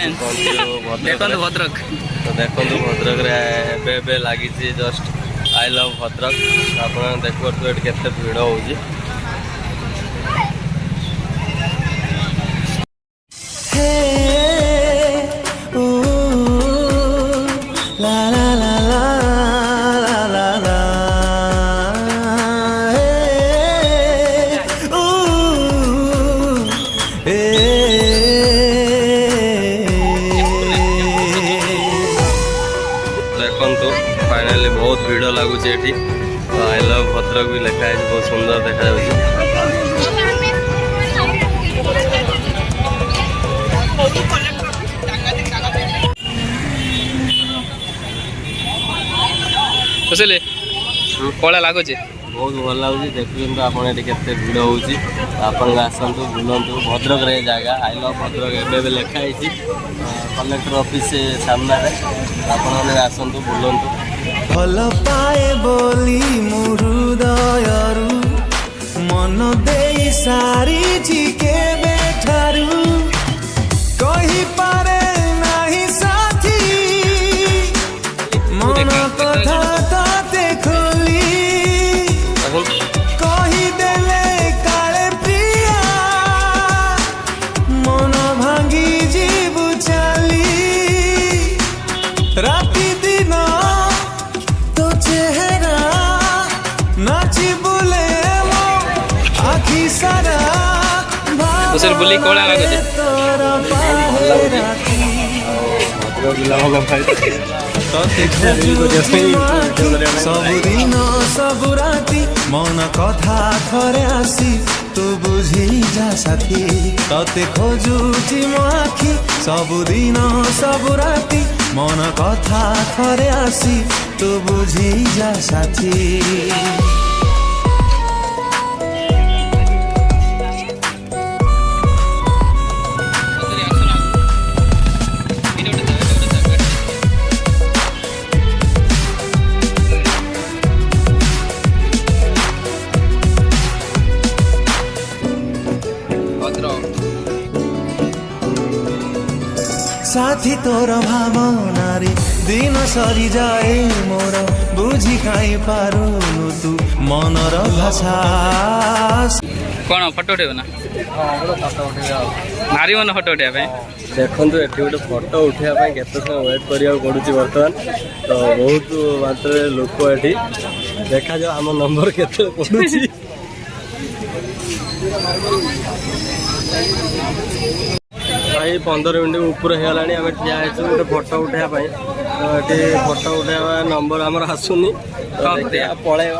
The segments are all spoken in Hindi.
देखो भद्रक तो देखो भद्रक रे लगी जस्ट आई लव भद्रक आप देखो केते भीड़ हो देखो फाइनाली बहुत भीड़ लगुच आई लव भद्रक भी लिखाई बहुत सुंदर देखा बुझे कड़ा लगुच बहुत भल लगुच देखुन आपड़ ये भीड़ होपन आसतु बुलतु भद्रक रे जगह आई लव भद्रक एवं लिखाई कलेक्टर ऑफिस सामने आपने आसतु बुलतु भल पाए बोली हृदयरू मन दे सारी के बेठारू कही पारे नहीं साथी मन कथा ताते खोली कही देले काले प्रिया मन भांगी जीवु चली राति दिन तो चेहरा नाची बुले आखी सारा उसे बुली कोड़ा लगे सबुदिन सबु राति मन कथा थरे आसी तू बुझी जा साथी तते खोजुची मो आखि सबुदिन सबु राति मन कथा थरे आसी तू बुझी जा साथी साथी तोर भावना रे दिन सरी जाए मोर बुझी खाई पारुनु तू मनर भाषा कौन फोटो उठेब ना मार मन फोटो उठा देखो ये गोटे फोटो उठाई के समय वेट करा पड़ू बर्तमान तो बहुत मात्रा लोक ये देखा जाओ आम नंबर के पड़ू भाई 15 मिनट ऊपर होगा आम ठिया गोटे फोटो उठाई तो ये फोटो उठावा नंबर आमर आसुनी पलैया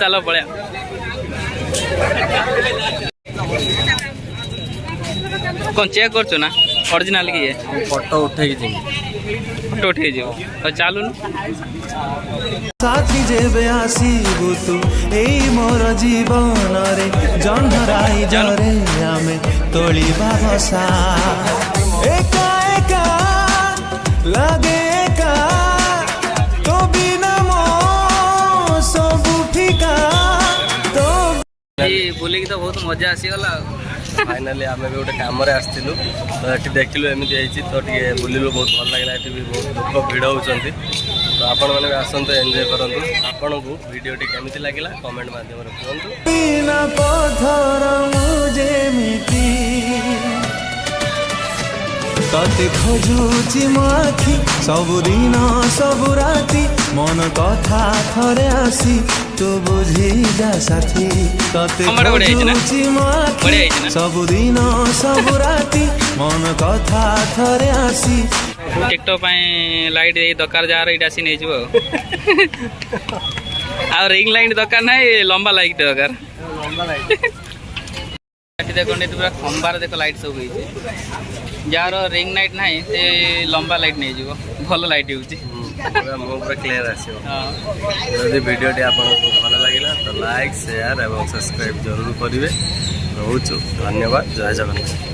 चलो पलैया कौन चेक कर ना ओरिजिनल की फोटो उठे फोटो उठे तो चलू साथी जेबे आसीबु तू एई मोर जीवन रे जन्हराई जरे आमे तोलिबा बसा एका एका लागे एका तो बिना मो सबु ठिका तो बोले कि तो बहुत मजा आसीगला फाइनाली आम भी गोटे कम आसलु तो ये देखिलु एमती तो ये बुलिलु बहुत भल लगे ये भी बहुत लोक भिड़ होती तो आपण मैंने भी आसतु एंजॉय करूँ आपन को वीडियो केमती लगे कमेंट माध्यम तते खोजुची मो आखि सबुदिन सबु राति मन कथा थरे आसी तू बुझी जा साथी तते खोजुची मो आखि सबुदिन सबु राति मन कथा थरे आसी टिकटॉक लाइट दरकार जार ये आसी नहीं आ रिंग लाइट दरकार ना लंबा लाइट दरकार देखो पूरा खंबार देख लाइट सब जार रिंग लाइट ना से लंबा लाइट नहीं जीव भल लाइट हो क्लियर आसो वीडियो आपको भल लगे तो लाइक शेयर और सब्सक्राइब जरूर करेंगे रोचु धन्यवाद जय जगन्नाथ।